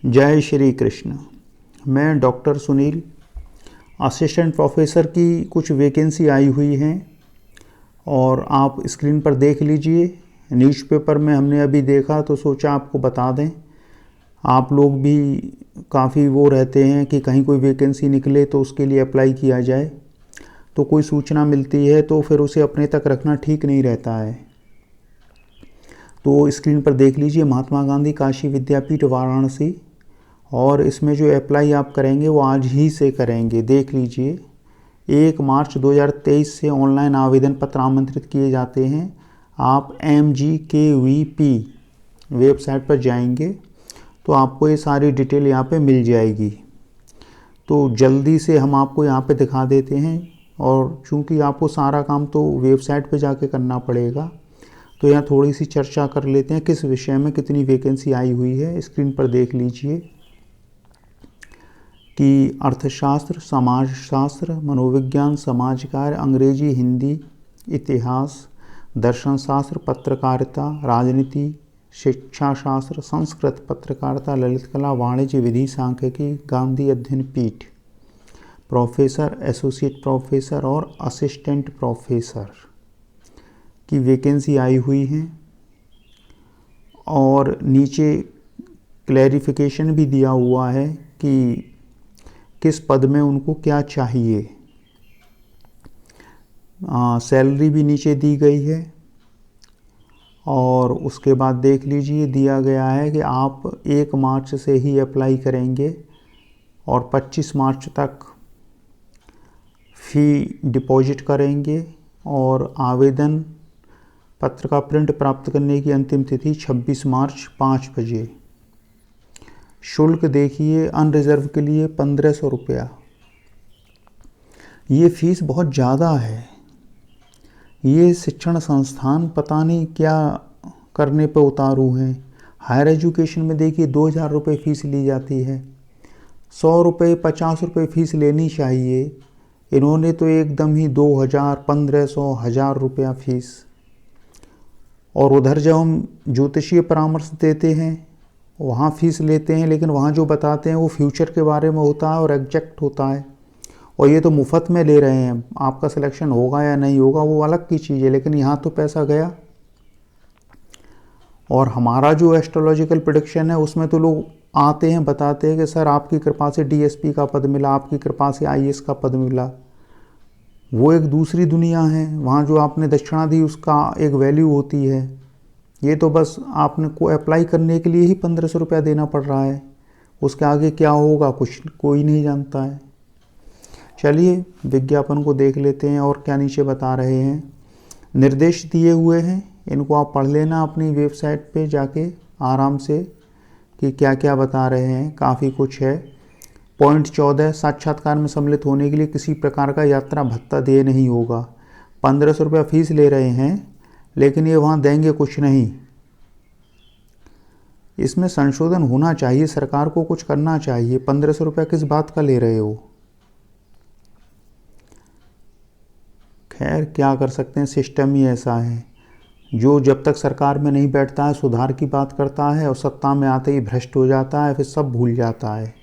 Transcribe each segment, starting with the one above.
जय श्री कृष्ण। मैं doctor Sunil, assistant professor की कुछ वैकेंसी आई हुई हैं और आप स्क्रीन पर देख लीजिए। न्यूज़पेपर में हमने अभी देखा तो सोचा आपको बता दें। आप लोग भी काफ़ी वो रहते हैं कि कहीं कोई वैकेंसी निकले तो उसके लिए अप्लाई किया जाए, तो कोई सूचना मिलती है तो फिर उसे अपने तक रखना ठीक नहीं रहता है। तो स्क्रीन पर देख लीजिए, महात्मा गांधी काशी विद्यापीठ वाराणसी, और इसमें जो अप्लाई आप करेंगे वो आज ही से करेंगे। देख लीजिए, 1 मार्च 2023 से ऑनलाइन आवेदन पत्र आमंत्रित किए जाते हैं। आप MGKVP वेबसाइट पर जाएंगे तो आपको ये सारी डिटेल यहाँ पे मिल जाएगी। तो जल्दी से हम आपको यहाँ पे दिखा देते हैं, और चूँकि आपको सारा काम तो वेबसाइट पे जाके करना पड़ेगा, तो यहाँ थोड़ी सी चर्चा कर लेते हैं किस विषय में कितनी वैकेंसी आई हुई है। स्क्रीन पर देख लीजिए कि अर्थशास्त्र, समाजशास्त्र, मनोविज्ञान, समाज कार्य, अंग्रेजी, हिंदी, इतिहास, दर्शन शास्त्र, पत्रकारिता, राजनीति, शिक्षा शास्त्र, संस्कृत, पत्रकारिता, ललित कला, वाणिज्य, विधि, सांख्यिकी, गांधी अध्ययन पीठ, प्रोफेसर, एसोसिएट प्रोफेसर और असिस्टेंट प्रोफेसर की वैकेंसी आई हुई हैं। और नीचे क्लैरिफिकेशन भी दिया हुआ है कि किस पद में उनको क्या चाहिए। सैलरी भी नीचे दी गई है। और उसके बाद देख लीजिए, दिया गया है कि आप 1 मार्च से ही अप्लाई करेंगे और 25 मार्च तक फ़ी डिपॉजिट करेंगे, और आवेदन पत्र का प्रिंट प्राप्त करने की अंतिम तिथि 26 मार्च 5 बजे। शुल्क देखिए, अनरिजर्व के लिए 1500 रुपया। ये फीस बहुत ज़्यादा है। ये शिक्षण संस्थान पता नहीं क्या करने पे उतारू हैं। हायर एजुकेशन में देखिए 2000 रुपये फ़ीस ली जाती है। 100 रुपये 50 रुपये फ़ीस लेनी चाहिए, इन्होंने तो एकदम ही 2000, 1500, 1000 रुपया फ़ीस। और उधर जब हम ज्योतिषीय परामर्श देते हैं वहाँ फ़ीस लेते हैं, लेकिन वहाँ जो बताते हैं वो फ्यूचर के बारे में होता है और एग्जैक्ट होता है, और ये तो मुफ्त में ले रहे हैं। आपका सिलेक्शन होगा या नहीं होगा वो अलग की चीज़ है, लेकिन यहाँ तो पैसा गया। और हमारा जो एस्ट्रोलॉजिकल प्रेडिक्शन है उसमें तो लोग आते हैं, बताते हैं कि सर आपकी कृपा से DSP का पद मिला, आपकी कृपा से IAS का पद मिला। वो एक दूसरी दुनिया है। वहाँ जो आपने दक्षिणा दी उसका एक वैल्यू होती है। ये तो बस आपने को अप्लाई करने के लिए ही 1500 रुपया देना पड़ रहा है। उसके आगे क्या होगा कुछ कोई नहीं जानता है। चलिए विज्ञापन को देख लेते हैं और क्या नीचे बता रहे हैं। निर्देश दिए हुए हैं, इनको आप पढ़ लेना अपनी वेबसाइट पे जाके आराम से कि क्या क्या बता रहे हैं। काफ़ी कुछ है। पॉइंट 14, साक्षात्कार में सम्मिलित होने के लिए किसी प्रकार का यात्रा भत्ता देय नहीं होगा। 1500 रुपया फीस ले रहे हैं, लेकिन ये वहाँ देंगे कुछ नहीं। इसमें संशोधन होना चाहिए, सरकार को कुछ करना चाहिए। 1500 रुपया किस बात का ले रहे हो? खैर क्या कर सकते हैं, सिस्टम ही ऐसा है। जो जब तक सरकार में नहीं बैठता है सुधार की बात करता है, और सत्ता में आते ही भ्रष्ट हो जाता है, फिर सब भूल जाता है।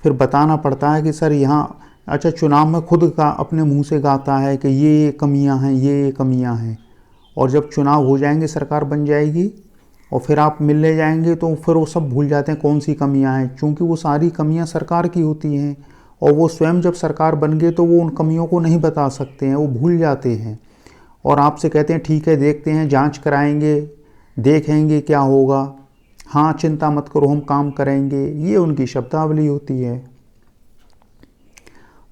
फिर बताना पड़ता है कि सर यहाँ, अच्छा चुनाव में खुद का अपने मुंह से गाता है कि ये कमियां हैं, ये कमियां हैं, और जब चुनाव हो जाएंगे सरकार बन जाएगी और फिर आप मिलने जाएंगे तो फिर वो सब भूल जाते हैं कौन सी कमियां हैं, क्योंकि वो सारी कमियां सरकार की होती हैं, और वो स्वयं जब सरकार बन गए तो वो उन कमियों को नहीं बता सकते हैं, वो भूल जाते हैं। और आपसे कहते हैं ठीक है देखते हैं, जांच कराएंगे, देखेंगे क्या होगा, हाँ चिंता मत करो हम काम करेंगे, ये उनकी शब्दावली होती है।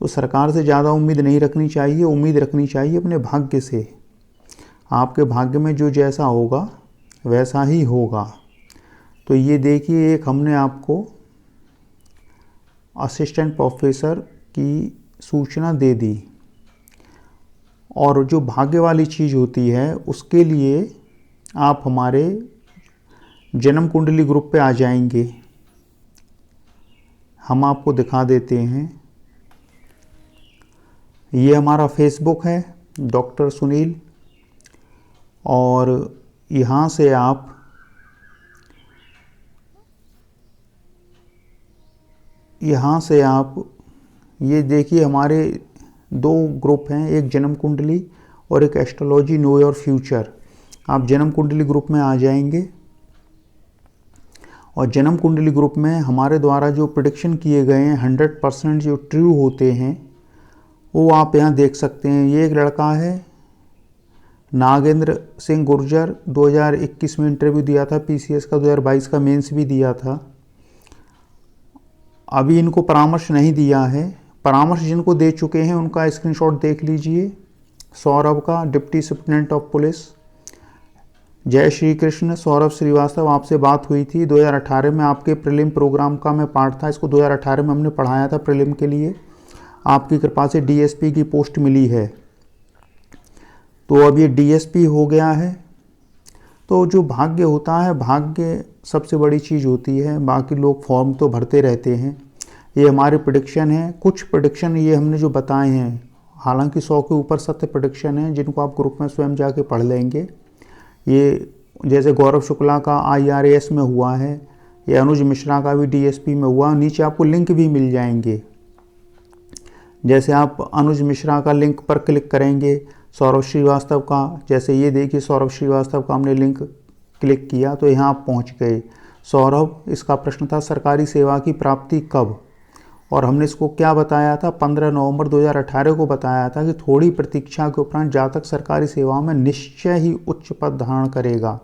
तो सरकार से ज़्यादा उम्मीद नहीं रखनी चाहिए, उम्मीद रखनी चाहिए अपने भाग्य से। आपके भाग्य में जो जैसा होगा वैसा ही होगा। तो ये देखिए, एक हमने आपको असिस्टेंट प्रोफेसर की सूचना दे दी, और जो भाग्य वाली चीज़ होती है उसके लिए आप हमारे जन्म कुंडली ग्रुप पे आ जाएंगे। हम आपको दिखा देते हैं। ये हमारा फेसबुक है डॉक्टर सुनील, और यहाँ से आप यहाँ से आप ये देखिए, हमारे 2 ग्रुप हैं, एक जन्म कुंडली और एक एस्ट्रोलॉजी नो योर फ्यूचर। आप जन्म कुंडली ग्रुप में आ जाएंगे और जन्म कुंडली ग्रुप में हमारे द्वारा जो प्रेडिक्शन किए गए हैं 100% जो ट्रू होते हैं वो आप यहाँ देख सकते हैं। ये एक लड़का है नागेंद्र सिंह गुर्जर, 2021 में इंटरव्यू दिया था पीसीएस का, 2022 का मेंस भी दिया था। अभी इनको परामर्श नहीं दिया है, परामर्श जिनको दे चुके हैं उनका स्क्रीनशॉट देख लीजिए। सौरभ का, डिप्टी सुप्रिटेंडेंट ऑफ पुलिस। जय श्री कृष्ण। सौरभ श्रीवास्तव, आपसे बात हुई थी 2018 में, आपके प्रीलिम प्रोग्राम का मैं पार्ट था, इसको 2018 में हमने पढ़ाया था प्रीलिम के लिए। आपकी कृपा से डीएसपी की पोस्ट मिली है, तो अब ये डीएसपी हो गया है। तो जो भाग्य होता है, भाग्य सबसे बड़ी चीज़ होती है, बाकी लोग फॉर्म तो भरते रहते हैं। ये हमारे प्रेडिक्शन है, कुछ प्रेडिक्शन ये हमने जो बताए हैं, हालांकि 100 के ऊपर सत्य प्रेडिक्शन है जिनको आप ग्रुप में स्वयं जाके पढ़ लेंगे। ये जैसे गौरव शुक्ला का IRAS में हुआ है, ये अनुज मिश्रा का भी DSP में हुआ, नीचे आपको लिंक भी मिल जाएंगे। जैसे आप अनुज मिश्रा का लिंक पर क्लिक करेंगे, सौरभ श्रीवास्तव का, जैसे ये देखिए सौरभ श्रीवास्तव का हमने लिंक क्लिक किया तो यहाँ आप पहुँच गए। सौरभ, इसका प्रश्न था सरकारी सेवा की प्राप्ति कब, और हमने इसको क्या बताया था, 15 नवंबर 2018 को बताया था कि थोड़ी प्रतीक्षा के उपरांत जातक सरकारी सेवा में निश्चय ही उच्च पद धारण करेगा।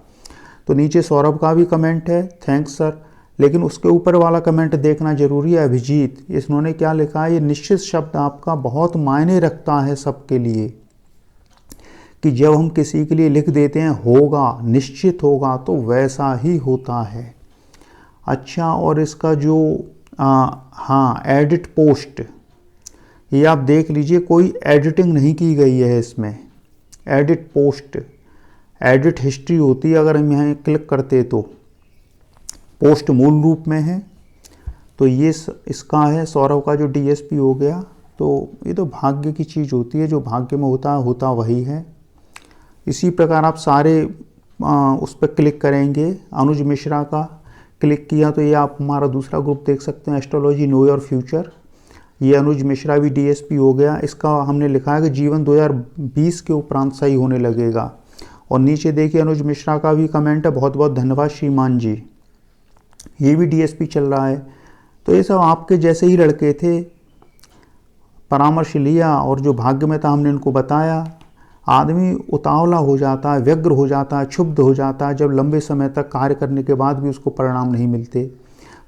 तो नीचे सौरभ का भी कमेंट है, थैंक्स सर, लेकिन उसके ऊपर वाला कमेंट देखना जरूरी है। अभिजीत, इन्होंने क्या लिखा है, ये निश्चित शब्द आपका बहुत मायने रखता है सबके लिए, कि जब हम किसी के लिए लिख देते हैं होगा, निश्चित होगा, तो वैसा ही होता है। अच्छा, और इसका जो हाँ एडिट पोस्ट, ये आप देख लीजिए, कोई एडिटिंग नहीं की गई है इसमें। एडिट पोस्ट, एडिट हिस्ट्री होती है, अगर हम यहाँ क्लिक करते तो पोस्ट मूल रूप में है। तो ये इसका है, सौरभ का जो DSP हो गया। तो ये तो भाग्य की चीज़ होती है, जो भाग्य में होता वही है। इसी प्रकार आप सारे उस पर क्लिक करेंगे। अनुज मिश्रा का क्लिक किया तो ये आप हमारा दूसरा ग्रुप देख सकते हैं, एस्ट्रोलॉजी नो योर फ्यूचर। ये अनुज मिश्रा भी DSP हो गया। इसका हमने लिखा है कि जीवन 2020 के उपरांत सही होने लगेगा। और नीचे देखिए अनुज मिश्रा का भी कमेंट है, बहुत बहुत धन्यवाद श्रीमान जी, ये भी DSP चल रहा है। तो ये सब आपके जैसे ही लड़के थे, परामर्श लिया और जो भाग्य में था हमने इनको बताया। आदमी उतावला हो जाता है, व्यग्र हो जाता है, क्षुब्ध हो जाता है जब लंबे समय तक कार्य करने के बाद भी उसको परिणाम नहीं मिलते।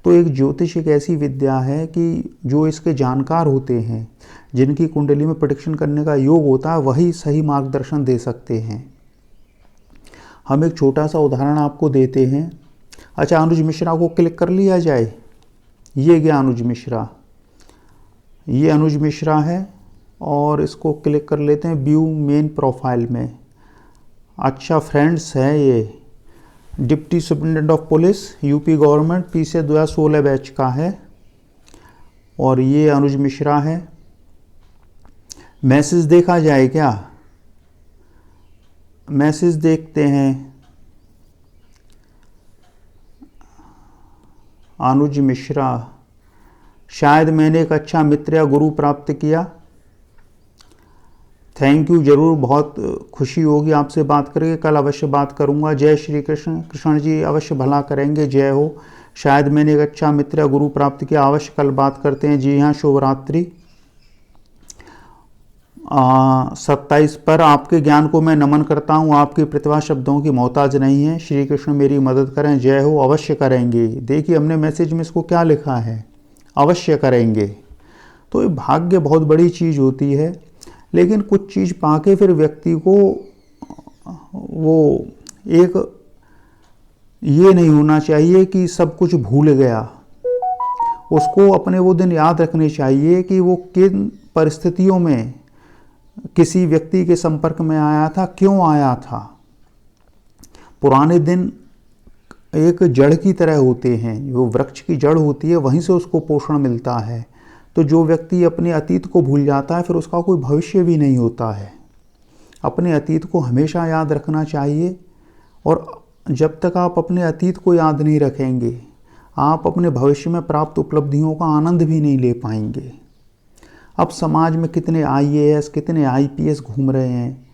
तो एक ज्योतिष एक ऐसी विद्या है कि जो इसके जानकार होते हैं, जिनकी कुंडली में प्रेडिक्शन करने का योग होता है, वही सही मार्गदर्शन दे सकते हैं। हम एक छोटा सा उदाहरण आपको देते हैं। अच्छा, अनुज मिश्रा को क्लिक कर लिया जाए। ये गया अनुज मिश्रा, ये अनुज मिश्रा है, और इसको क्लिक कर लेते हैं व्यू मेन प्रोफाइल में। अच्छा, फ्रेंड्स है ये, deputy superintendent of police UP government, PCS 2016 batch का है, और ये अनुज मिश्रा है। मैसेज देखा जाए क्या, मैसेज देखते हैं। अनुज मिश्रा, शायद मैंने एक अच्छा मित्र या गुरु प्राप्त किया। थैंक यू, ज़रूर, बहुत खुशी होगी आपसे बात करके, कल अवश्य बात करूंगा। जय श्री कृष्ण। कृष्ण जी अवश्य भला करेंगे, जय हो। शायद मैंने एक अच्छा मित्र या गुरु प्राप्त किया, अवश्य कल बात करते हैं। जी हाँ, शुभ रात्रि। 27 पर आपके ज्ञान को मैं नमन करता हूँ, आपकी प्रतिभा शब्दों की मोहताज नहीं है। श्री कृष्ण मेरी मदद करें, जय हो। अवश्य करेंगे। देखिए हमने मैसेज में इसको क्या लिखा है, अवश्य करेंगे। तो ये भाग्य बहुत बड़ी चीज़ होती है, लेकिन कुछ चीज़ पाके फिर व्यक्ति को वो एक ये नहीं होना चाहिए कि सब कुछ भूल गया। उसको अपने वो दिन याद रखने चाहिए कि वो किन परिस्थितियों में किसी व्यक्ति के संपर्क में आया था, क्यों आया था। पुराने दिन एक जड़ की तरह होते हैं, वो वृक्ष की जड़ होती है, वहीं से उसको पोषण मिलता है। तो जो व्यक्ति अपने अतीत को भूल जाता है, फिर उसका कोई भविष्य भी नहीं होता है। अपने अतीत को हमेशा याद रखना चाहिए, और जब तक आप अपने अतीत को याद नहीं रखेंगे, आप अपने भविष्य में प्राप्त उपलब्धियों का आनंद भी नहीं ले पाएंगे। अब समाज में कितने IAS, कितने IPS घूम रहे हैं,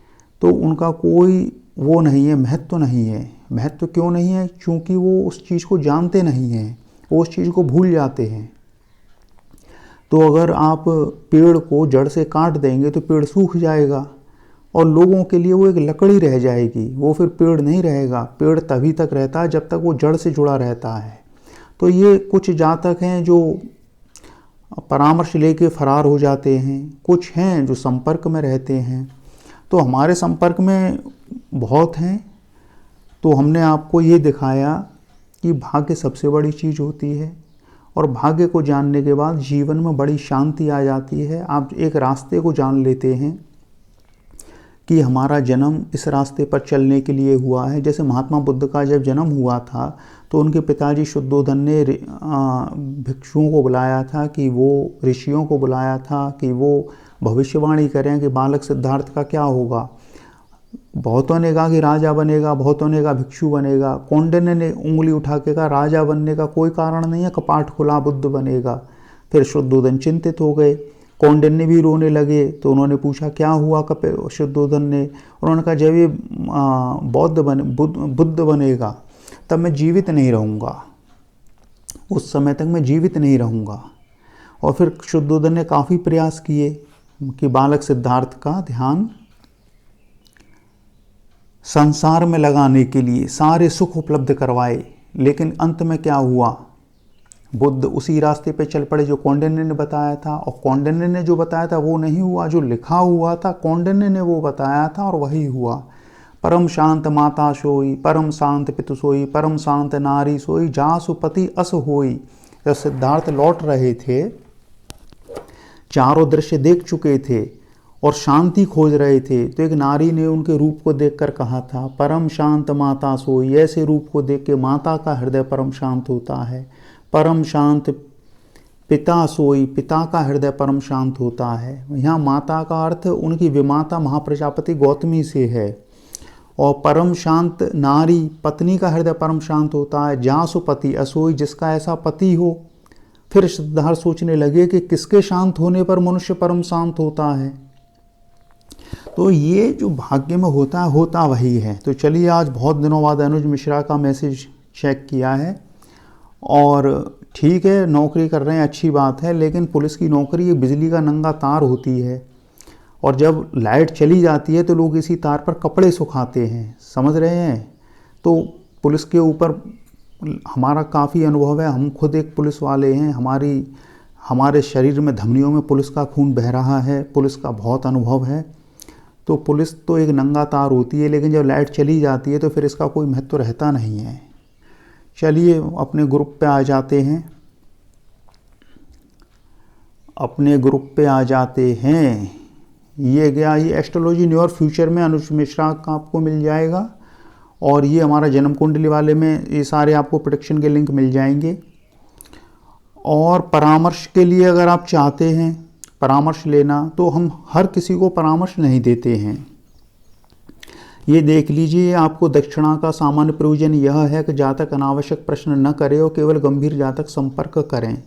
तो उनका कोई वो नहीं है, महत्व नहीं है। महत्व क्यों नहीं है? क्योंकि वो उस चीज़ को जानते नहीं हैं, वो उस चीज़ को भूल जाते हैं। तो अगर आप पेड़ को जड़ से काट देंगे तो पेड़ सूख जाएगा और लोगों के लिए वो एक लकड़ी रह जाएगी, वो फिर पेड़ नहीं रहेगा। पेड़ तभी तक रहता है जब तक वो जड़ से जुड़ा रहता है। तो ये कुछ जातक हैं जो परामर्श लेके फरार हो जाते हैं, कुछ हैं जो संपर्क में रहते हैं। तो हमारे संपर्क में बहुत हैं। तो हमने आपको ये दिखाया कि भाग्य सबसे बड़ी चीज़ होती है और भाग्य को जानने के बाद जीवन में बड़ी शांति आ जाती है। आप एक रास्ते को जान लेते हैं कि हमारा जन्म इस रास्ते पर चलने के लिए हुआ है। जैसे महात्मा बुद्ध का जब जन्म हुआ था तो उनके पिताजी शुद्धोधन ने भिक्षुओं को बुलाया था, कि वो ऋषियों को बुलाया था कि वो भविष्यवाणी करें कि बालक सिद्धार्थ का क्या होगा। बहुतों ने कहा कि राजा बनेगा, बहुतों ने कहा भिक्षु बनेगा। कौंडिन्य ने उंगली उठा के कहा राजा बनने का कोई कारण नहीं है, कपाट खुला बुद्ध बनेगा। फिर शुद्धोधन चिंतित हो गए, कौंडिन्य भी रोने लगे। तो उन्होंने पूछा क्या हुआ शुद्धोधन ने? उन्होंने कहा जब ये बुद्ध बनेगा तब मैं जीवित नहीं रहूँगा, उस समय तक मैं जीवित नहीं रहूँगा। और फिर शुद्धोधन ने काफ़ी प्रयास किए कि बालक सिद्धार्थ का ध्यान संसार में लगाने के लिए सारे सुख उपलब्ध करवाए। लेकिन अंत में क्या हुआ? बुद्ध उसी रास्ते पे चल पड़े जो कौंडिन्य ने बताया था, और कौंडिन्य ने जो बताया था वो नहीं हुआ, जो लिखा हुआ था कौंडिन्य ने वो बताया था और वही हुआ। परम शांत माता सोई, परम शांत पितु सोई, परम शांत नारी सोई, जासु पति अस होई। जब सिद्धार्थ लौट रहे थे, चारों दृश्य देख चुके थे और शांति खोज रहे थे, तो एक नारी ने उनके रूप को देखकर कहा था परम शांत माता सोई। ऐसे रूप को देख के माता का हृदय परम शांत होता है। परम शांत पिता सोई, पिता का हृदय परम शांत होता है। यहाँ माता का अर्थ उनकी विमाता महाप्रजापति गौतमी से है। और परम शांत नारी, पत्नी का हृदय परम शांत होता है। जासु पति असोई, जिसका ऐसा पति हो। फिर सिद्धार्थ सोचने लगे कि किसके शांत होने पर मनुष्य परम शांत होता है। तो ये जो भाग्य में होता वही है। तो चलिए, आज बहुत दिनों बाद अनुज मिश्रा का मैसेज चेक किया है, और ठीक है नौकरी कर रहे हैं, अच्छी बात है, लेकिन पुलिस की नौकरी एक बिजली का नंगा तार होती है, और जब लाइट चली जाती है तो लोग इसी तार पर कपड़े सुखाते हैं, समझ रहे हैं। तो पुलिस के ऊपर हमारा काफ़ी अनुभव है, हम खुद एक पुलिस वाले हैं, हमारे शरीर में धमनियों में पुलिस का खून बह रहा है, पुलिस का बहुत अनुभव है। तो पुलिस तो एक नंगा तार होती है, लेकिन जब लाइट चली जाती है तो फिर इसका कोई महत्व रहता नहीं है। चलिए अपने ग्रुप पे आ जाते हैं, अपने ग्रुप पे आ जाते हैं। ये गया, ये एस्ट्रोलॉजी न्यू ईयर फ्यूचर में अनुज मिश्रा का आपको मिल जाएगा, और ये हमारा जन्म कुंडली वाले में ये सारे आपको प्रेडिक्शन के लिंक मिल जाएंगे। और परामर्श के लिए अगर आप चाहते हैं परामर्श लेना, तो हम हर किसी को परामर्श नहीं देते हैं। ये देख लीजिए, आपको दक्षिणा का सामान्य प्रयोजन यह है कि जातक अनावश्यक प्रश्न न करें और केवल गंभीर जातक संपर्क करें।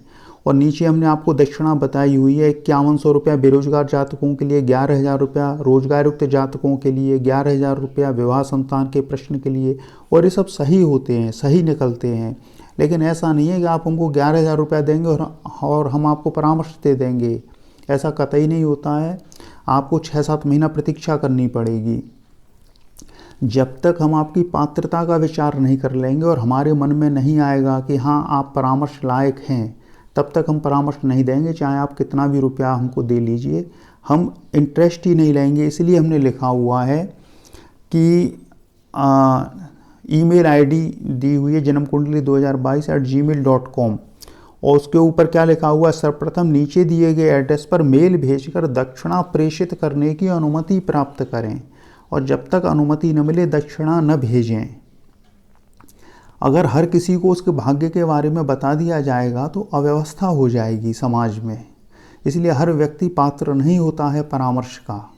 और नीचे हमने आपको दक्षिणा बताई हुई है, 5100 रुपया बेरोजगार जातकों के लिए, 11,000 रुपया रोजगार युक्त जातकों के लिए, 11,000 रुपया विवाह संतान के प्रश्न के लिए। और ये सब सही होते हैं, सही निकलते हैं। लेकिन ऐसा नहीं है कि आप हमको 11,000 रुपया देंगे और हम आपको परामर्श दे देंगे, ऐसा कतई नहीं होता है। आपको 6-7 महीना प्रतीक्षा करनी पड़ेगी। जब तक हम आपकी पात्रता का विचार नहीं कर लेंगे और हमारे मन में नहीं आएगा कि हाँ आप परामर्श लायक हैं, तब तक हम परामर्श नहीं देंगे, चाहे आप कितना भी रुपया हमको दे लीजिए, हम इंटरेस्ट ही नहीं लेंगे। इसलिए हमने लिखा हुआ है कि ईमेल आईडी दी हुई है janamkundali2022@gmail.com, और उसके ऊपर क्या लिखा हुआ है, सर्वप्रथम नीचे दिए गए एड्रेस पर मेल भेजकर दक्षिणा प्रेषित करने की अनुमति प्राप्त करें, और जब तक अनुमति न मिले दक्षिणा न भेजें। अगर हर किसी को उसके भाग्य के बारे में बता दिया जाएगा तो अव्यवस्था हो जाएगी समाज में। इसलिए हर व्यक्ति पात्र नहीं होता है परामर्श का,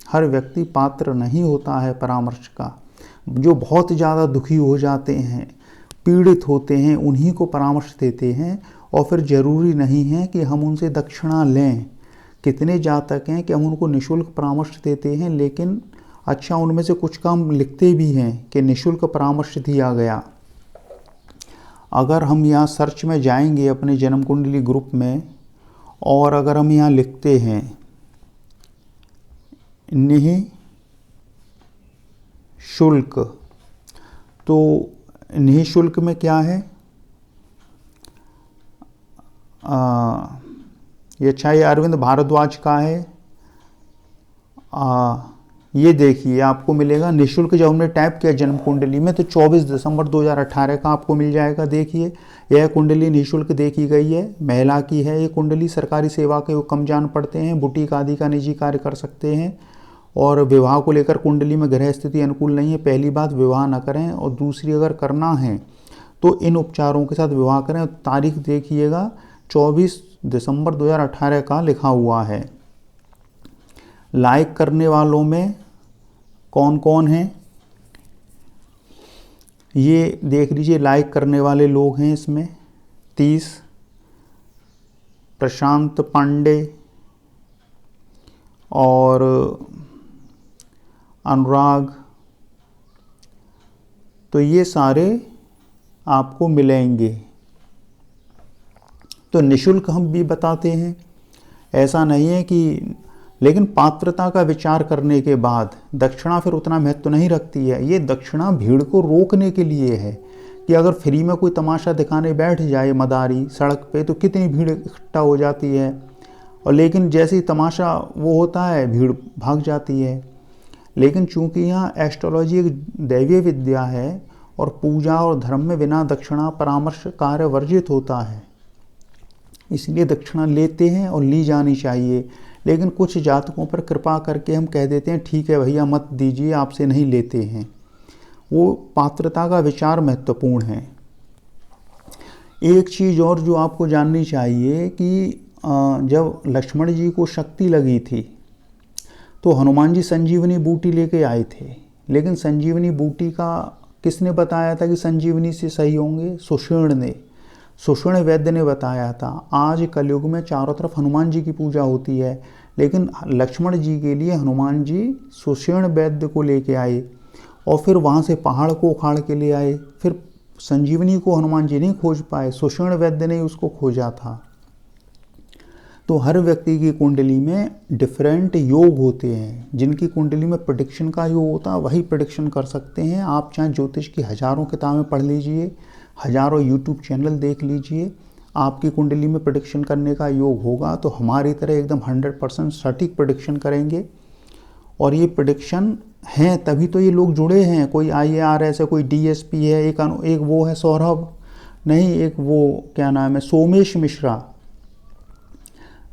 हर व्यक्ति पात्र नहीं होता है परामर्श का। जो बहुत ज़्यादा दुखी हो जाते हैं पीड़ित होते हैं उन्हीं को परामर्श देते हैं। और फिर ज़रूरी नहीं है कि हम उनसे दक्षिणा लें। कितने जातक हैं कि हम उनको निःशुल्क परामर्श देते हैं, लेकिन अच्छा उनमें से कुछ का हम लिखते भी हैं कि निःशुल्क परामर्श दिया गया। अगर हम यहाँ सर्च में जाएंगे अपने जन्म कुंडली ग्रुप में, और अगर हम यहाँ लिखते हैं निःशुल्क, तो निःशुल्क में क्या है, ये अरविंद भारद्वाज का है। ये देखिए आपको मिलेगा निःशुल्क। जब हमने टाइप किया जन्म कुंडली में तो 24 दिसंबर 2018 का आपको मिल जाएगा। देखिए यह कुंडली निःशुल्क देखी गई है, महिला की है। ये कुंडली सरकारी सेवा के कम जान पड़ते हैं, बुटीक आदि का निजी कार्य कर सकते हैं। और विवाह को लेकर कुंडली में ग्रह स्थिति अनुकूल नहीं है। पहली बात, विवाह न करें, और दूसरी अगर करना है तो इन उपचारों के साथ विवाह करें। तारीख देखिएगा 24 दिसंबर 2018 का लिखा हुआ है। लाइक करने वालों में कौन कौन हैं ये देख लीजिए। लाइक करने वाले लोग हैं इसमें 30, प्रशांत पांडे और अनुराग, तो ये सारे आपको मिलेंगे। तो निःशुल्क हम भी बताते हैं, ऐसा नहीं है कि, लेकिन पात्रता का विचार करने के बाद दक्षिणा फिर उतना महत्व नहीं रखती है। ये दक्षिणा भीड़ को रोकने के लिए है कि अगर फ्री में कोई तमाशा दिखाने बैठ जाए मदारी सड़क पे तो कितनी भीड़ इकट्ठा हो जाती है, और लेकिन जैसे ही तमाशा वो होता है भीड़ भाग जाती है। लेकिन चूंकि यहाँ एस्ट्रोलॉजी एक दैवीय विद्या है और पूजा और धर्म में बिना दक्षिणा परामर्श कार्य वर्जित होता है, इसलिए दक्षिणा लेते हैं और ली जानी चाहिए। लेकिन कुछ जातकों पर कृपा करके हम कह देते हैं ठीक है भैया मत दीजिए, आपसे नहीं लेते हैं। वो पात्रता का विचार महत्वपूर्ण है। एक चीज़ और जो आपको जाननी चाहिए कि जब लक्ष्मण जी को शक्ति लगी थी तो हनुमान जी संजीवनी बूटी लेके आए थे, लेकिन संजीवनी बूटी का किसने बताया था कि संजीवनी से सही होंगे? सुषेण ने, सुषेण वैद्य ने बताया था। आज कलयुग में चारों तरफ हनुमान जी की पूजा होती है, लेकिन लक्ष्मण जी के लिए हनुमान जी सुषेण वैद्य को लेके आए और फिर वहाँ से पहाड़ को उखाड़ के ले आए। फिर संजीवनी को हनुमान जी नहीं खोज पाए, सुषेण वैद्य ने उसको खोजा था। तो हर व्यक्ति की कुंडली में डिफरेंट योग होते हैं। जिनकी कुंडली में प्रेडिक्शन का योग होता है वही प्रेडिक्शन कर सकते हैं। आप चाहे ज्योतिष की हज़ारों किताबें पढ़ लीजिए, हज़ारों यूट्यूब चैनल देख लीजिए, आपकी कुंडली में प्रेडिक्शन करने का योग होगा तो हमारी तरह एकदम 100% सटीक प्रेडिक्शन करेंगे। और ये प्रेडिक्शन हैं तभी तो ये लोग जुड़े हैं। कोई IARS है, कोई DSP है, एक वो है सौरभ, नहीं एक वो क्या नाम है सोमेश मिश्रा,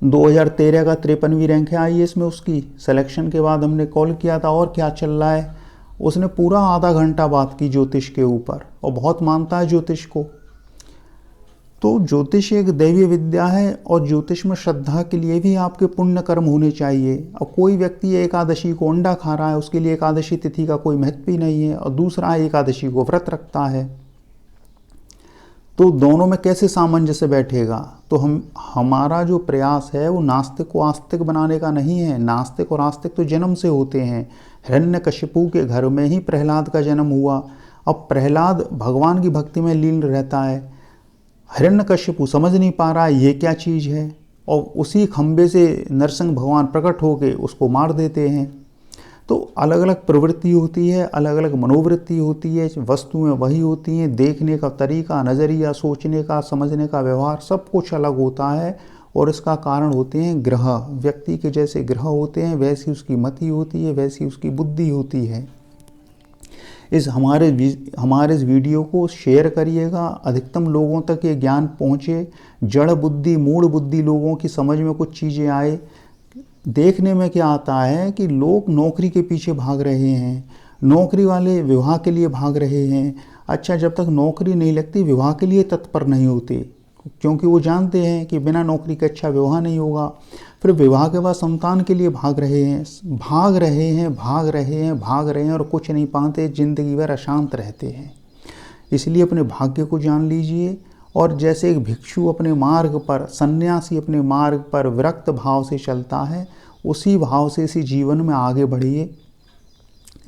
2013 का 53वीं रैंक है IAS में उसकी। सिलेक्शन के बाद हमने कॉल किया था और क्या चल रहा है, उसने पूरा आधा घंटा बात की ज्योतिष के ऊपर और बहुत मानता है ज्योतिष को। तो ज्योतिष एक दैवीय विद्या है और ज्योतिष में श्रद्धा के लिए भी आपके पुण्य कर्म होने चाहिए। और कोई व्यक्ति एकादशी को अंडा खा रहा है, उसके लिए एकादशी तिथि का कोई महत्व ही नहीं है, और दूसरा एकादशी को व्रत रखता है, तो दोनों में कैसे सामंजस्य बैठेगा? तो हमारा जो प्रयास है वो नास्तिक को आस्तिक बनाने का नहीं है। नास्तिक और आस्तिक तो जन्म से होते हैं। हिरण्यकशिपु के घर में ही प्रहलाद का जन्म हुआ। अब प्रहलाद भगवान की भक्ति में लीन रहता है, हिरण्यकशिपु समझ नहीं पा रहा है ये क्या चीज़ है, और उसी खंबे से नरसिंह भगवान प्रकट होके उसको मार देते हैं। तो अलग अलग प्रवृत्ति होती है, अलग अलग मनोवृत्ति होती है, वस्तुएं वही होती हैं, देखने का तरीका, नज़रिया, सोचने का, समझने का व्यवहार सब कुछ अलग होता है। और इसका कारण होते हैं ग्रह। व्यक्ति के जैसे ग्रह होते हैं वैसी उसकी मति होती है, वैसी उसकी बुद्धि होती है। हमारे इस वीडियो को शेयर करिएगा, अधिकतम लोगों तक ये ज्ञान पहुँचे, जड़ बुद्धि मूढ़ बुद्धि लोगों की समझ में कुछ चीज़ें आए। देखने में क्या आता है कि लोग नौकरी के पीछे भाग रहे हैं, नौकरी वाले विवाह के लिए भाग रहे हैं। अच्छा, जब तक नौकरी नहीं लगती विवाह के लिए तत्पर नहीं होते, क्योंकि वो जानते हैं कि बिना नौकरी के अच्छा विवाह नहीं होगा। फिर विवाह के बाद संतान के लिए भाग रहे हैं, भाग रहे हैं, भाग रहे हैं, भाग रहे हैं और कुछ नहीं पाते, ज़िंदगी भर अशांत रहते हैं। इसलिए अपने भाग्य को जान लीजिए, और जैसे एक भिक्षु अपने मार्ग पर, सन्यासी अपने मार्ग पर विरक्त भाव से चलता है, उसी भाव से इसी जीवन में आगे बढ़िए।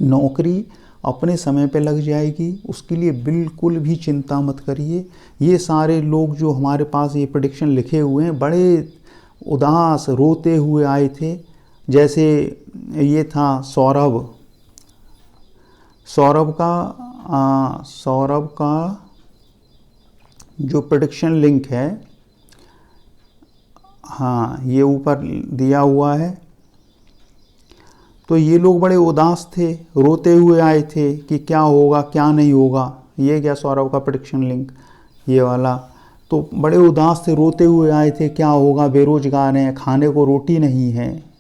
नौकरी अपने समय पे लग जाएगी, उसके लिए बिल्कुल भी चिंता मत करिए। ये सारे लोग जो हमारे पास ये प्रेडिक्शन लिखे हुए हैं, बड़े उदास रोते हुए आए थे। जैसे ये था सौरभ का जो प्रेडिक्शन लिंक है, हाँ ये ऊपर दिया हुआ है। तो ये लोग बड़े उदास थे, रोते हुए आए थे कि क्या होगा क्या नहीं होगा। ये क्या सौरभ का प्रेडिक्शन लिंक, ये वाला। तो बड़े उदास थे, रोते हुए आए थे, क्या होगा, बेरोजगार हैं, खाने को रोटी नहीं है।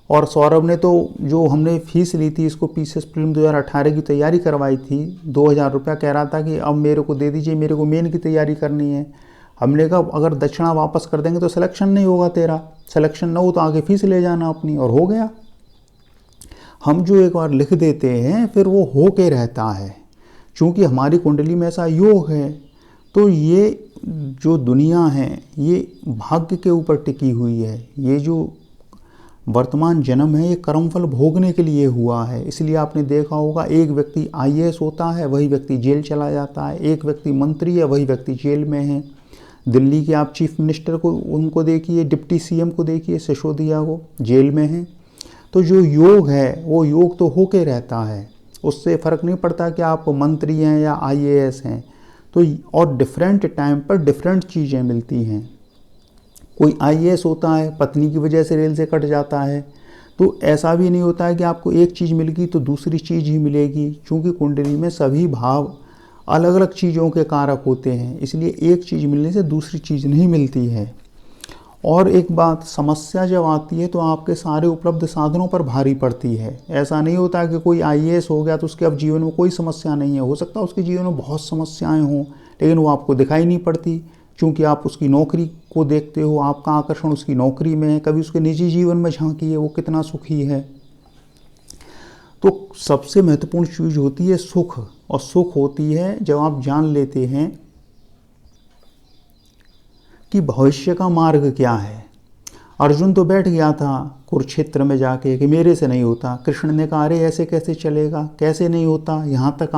और सौरभ ने तो, जो हमने फीस ली थी, इसको पीसीएस प्रीलिम 2018 की तैयारी करवाई थी, 2000 रुपया, कह रहा था कि अब मेरे को दे दीजिए, मेरे को मेन की तैयारी करनी है। हमने कहा अगर दक्षिणा वापस कर देंगे तो सिलेक्शन नहीं होगा तेरा, सिलेक्शन ना हो तो आगे फीस ले जाना अपनी, और हो गया। हम जो एक बार लिख देते हैं फिर वो हो के रहता है, क्योंकि हमारी कुंडली में ऐसा योग है। तो ये जो दुनिया है ये भाग्य के ऊपर टिकी हुई है। ये जो वर्तमान जन्म है ये कर्मफल भोगने के लिए हुआ है। इसलिए आपने देखा होगा, एक व्यक्ति आईएएस होता है, वही व्यक्ति जेल चला जाता है। एक व्यक्ति मंत्री है, वही व्यक्ति जेल में है। दिल्ली के आप चीफ मिनिस्टर को, उनको देखिए, डिप्टी सीएम को देखिए, सिसोदिया को, जेल में है। तो जो योग है वो योग तो होके रहता है, उससे फ़र्क नहीं पड़ता कि आप मंत्री हैं या आईएएस हैं। तो और डिफरेंट टाइम पर डिफरेंट चीज़ें मिलती हैं। कोई आईएएस होता है, पत्नी की वजह से रेल से कट जाता है। तो ऐसा भी नहीं होता है कि आपको एक चीज़ मिल गई तो दूसरी चीज़ ही मिलेगी, क्योंकि कुंडली में सभी भाव अलग अलग चीज़ों के कारक होते हैं। इसलिए एक चीज़ मिलने से दूसरी चीज़ नहीं मिलती है। और एक बात, समस्या जब आती है तो आपके सारे उपलब्ध साधनों पर भारी पड़ती है। ऐसा नहीं होता कि कोई आईएएस हो गया तो उसके अब जीवन में कोई समस्या नहीं है। हो सकता है उसके जीवन में बहुत समस्याएं हों, लेकिन वो आपको दिखाई नहीं पड़ती, क्योंकि आप उसकी नौकरी को देखते हो, आपका आकर्षण उसकी नौकरी में है। कभी उसके निजी जीवन में झांकिए, वो कितना सुखी है। तो सबसे महत्वपूर्ण चीज़ होती है सुख, और सुख होती है जब आप जान लेते हैं कि भविष्य का मार्ग क्या है। अर्जुन तो बैठ गया था कुरुक्षेत्र में जाके कि मेरे से नहीं होता। कृष्ण ने कहा अरे ऐसे कैसे चलेगा, कैसे नहीं होता, यहाँ तक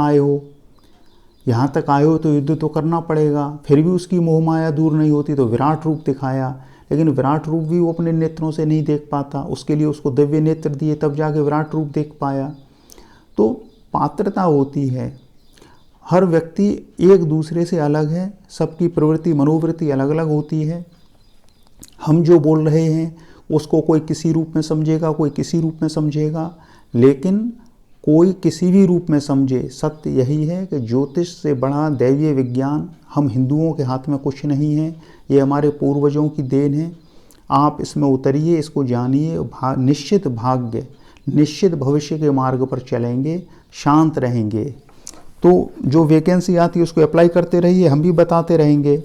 आए हो तो युद्ध तो करना पड़ेगा। फिर भी उसकी मोह माया दूर नहीं होती, तो विराट रूप दिखाया। लेकिन विराट रूप भी वो अपने नेत्रों से नहीं देख पाता, उसके लिए उसको दिव्य नेत्र दिए, तब जाके विराट रूप देख पाया। तो पात्रता होती है, हर व्यक्ति एक दूसरे से अलग है, सबकी प्रवृत्ति मनोवृत्ति अलग अलग होती है। हम जो बोल रहे हैं उसको कोई किसी रूप में समझेगा, कोई किसी रूप में समझेगा, लेकिन कोई किसी भी रूप में समझे, सत्य यही है कि ज्योतिष से बड़ा दैवीय विज्ञान हम हिंदुओं के हाथ में कुछ नहीं है। ये हमारे पूर्वजों की देन है। आप इसमें उतरिए, इसको जानिए, निश्चित भाग्य, निश्चित भविष्य के मार्ग पर चलेंगे, शांत रहेंगे। तो जो वैकेंसी आती है उसको अप्लाई करते रहिए, हम भी बताते रहेंगे।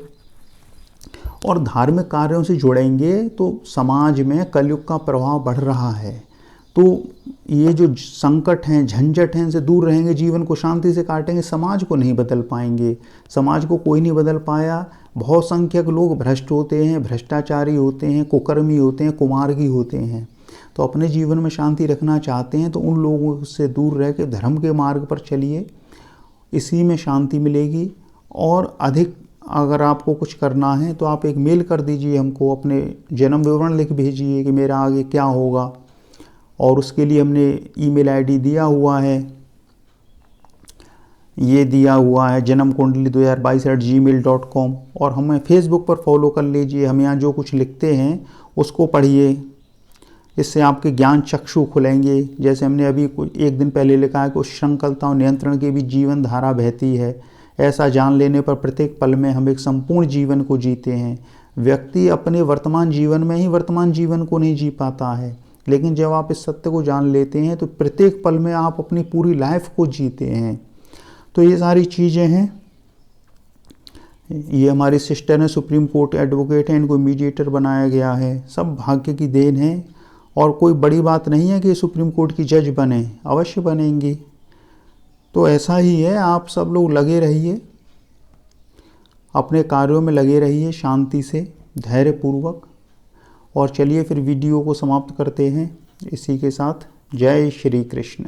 और धार्मिक कार्यों से जुड़ेंगे तो समाज में कलयुग का प्रभाव बढ़ रहा है। तो ये जो संकट हैं, झंझट हैं, इनसे दूर रहेंगे, जीवन को शांति से काटेंगे, समाज को नहीं बदल पाएंगे। समाज को कोई नहीं बदल पाया। बहुत संख्यक लोग भ्रष्ट होते हैं, भ्रष्टाचारी होते हैं, कुकर्मी होते हैं, कुमार्गी होते हैं। तो अपने जीवन में शांति रखना चाहते हैं तो उन लोगों से दूर रह के धर्म के मार्ग पर चलिए, इसी में शांति मिलेगी। और अधिक अगर आपको कुछ करना है तो आप एक मेल कर दीजिए हमको, अपने जन्म विवरण लिख भेजिए कि मेरा आगे क्या होगा, और उसके लिए हमने ईमेल आईडी दिया हुआ है, ये दिया हुआ है जन्म कुंडली 2022@gmail.com। और हमें फेसबुक पर फॉलो कर लीजिए। हम यहाँ जो कुछ लिखते हैं उसको पढ़िए, इससे आपके ज्ञान चक्षु खुलेंगे। जैसे हमने अभी एक दिन पहले लिखा है कि उस संकल्पता और नियंत्रण की भी जीवन धारा बहती है। ऐसा जान लेने पर प्रत्येक पल में हम एक संपूर्ण जीवन को जीते हैं। व्यक्ति अपने वर्तमान जीवन में ही वर्तमान जीवन को नहीं जी पाता है, लेकिन जब आप इस सत्य को जान लेते हैं तो प्रत्येक पल में आप अपनी पूरी लाइफ को जीते हैं। तो ये सारी चीज़ें हैं। ये हमारी सिस्टर हैं, सुप्रीम कोर्ट एडवोकेट हैं, इनको मीडिएटर बनाया गया है। सब भाग्य की देन है, और कोई बड़ी बात नहीं है कि सुप्रीम कोर्ट की जज बने, अवश्य बनेंगी। तो ऐसा ही है, आप सब लोग लगे रहिए, अपने कार्यों में लगे रहिए शांति से, धैर्यपूर्वक। और चलिए फिर वीडियो को समाप्त करते हैं इसी के साथ। जय श्री कृष्ण।